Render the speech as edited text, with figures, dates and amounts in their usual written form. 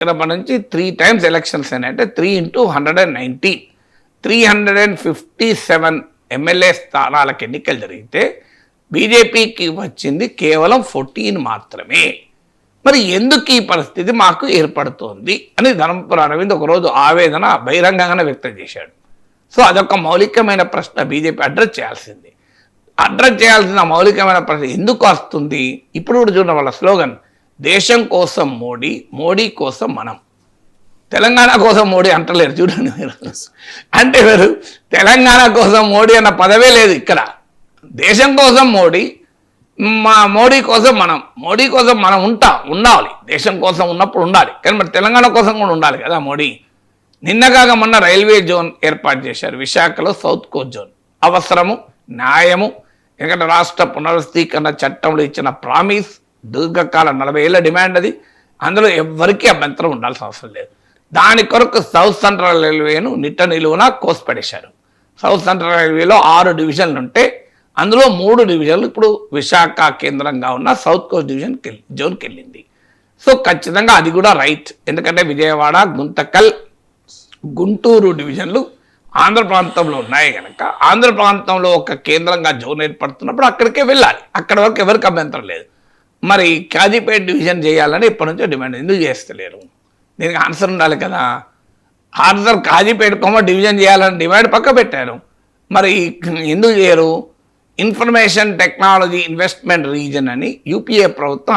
నుంచి 3 times elections అంటే 3 into 190 357 MLA స్థానాలకు ఎన్నికలు జరిగితే బీజేపీకి వచ్చింది కేవలం 14 మాత్రమే. మరి ఎందుకు ఈ పరిస్థితి మాకు ఏర్పడుతోంది అని ధర్మపురి అరవింద్ ఒకరోజు ఆవేదన బహిరంగంగానే వ్యక్తం చేశాడు. సో అదొక మౌలికమైన ప్రశ్న బీజేపీ అడ్రస్ చేయాల్సింది. అడ్రస్ చేయాల్సిన మౌలికమైన ప్రశ్న ఎందుకు వస్తుంది? ఇప్పుడు కూడా చూడండి వాళ్ళ స్లోగన్, దేశం కోసం మోడీ, మోడీ కోసం మనం. తెలంగాణ కోసం మోడీ అంటలేరు చూడండి మీరు. అంటే మీరు తెలంగాణ కోసం మోడీ అన్న పదవే లేదు ఇక్కడ. దేశం కోసం మోడీ, మోడీ కోసం మనం. మోడీ కోసం మనం ఉండాలి, దేశం కోసం ఉన్నప్పుడు ఉండాలి, కానీ మరి తెలంగాణ కోసం కూడా ఉండాలి కదా మోడీ. నిన్నగాక మొన్న రైల్వే జోన్ ఏర్పాటు చేశారు విశాఖలో, సౌత్ కోస్ట్ జోన్. అవసరము, న్యాయము. ఎందుకంటే రాష్ట్ర పునర్వ్యవస్థీకరణ చట్టంలో ఇచ్చిన ప్రామిస్, దీర్ఘకాలం 40 ఏళ్ల డిమాండ్ అది. అందులో ఎవరికీ అభ్యంతరం ఉండాల్సిన అవసరం లేదు. దాని కొరకు సౌత్ సెంట్రల్ రైల్వేను నిట్ట నిలువున కోసిపడేశారు. సౌత్ సెంట్రల్ రైల్వేలో 6 డివిజన్లు ఉంటే అందులో 3 డివిజన్లు ఇప్పుడు విశాఖ కేంద్రంగా ఉన్న సౌత్ కోస్ట్ జోన్కి వెళ్ళింది. సో ఖచ్చితంగా అది కూడా రైట్. ఎందుకంటే విజయవాడ, గుంతకల్, గుంటూరు డివిజన్లు ఆంధ్ర ప్రాంతంలో ఉన్నాయి కనుక ఆంధ్ర ప్రాంతంలో ఒక కేంద్రంగా జోన్ ఏర్పడుతున్నప్పుడు అక్కడికే వెళ్ళాలి. అక్కడ వరకు ఎవరికి అభ్యంతరం లేదు. మరి కాజీపేట డివిజన్ చేయాలని ఎప్పటి నుంచో డిమాండ్, ఎందుకు చేస్తలేరు? దీనికి ఆన్సర్ ఉండాలి కదా. ఆన్సర్ కాజీపేట డివిజన్ చేయాలని డిమాండ్ పక్క పెట్టారు. మరి ఎందుకు చేయరు? ఇన్ఫర్మేషన్ టెక్నాలజీ ఇన్వెస్ట్మెంట్ రీజన్ అని యూపీఏ ప్రభుత్వం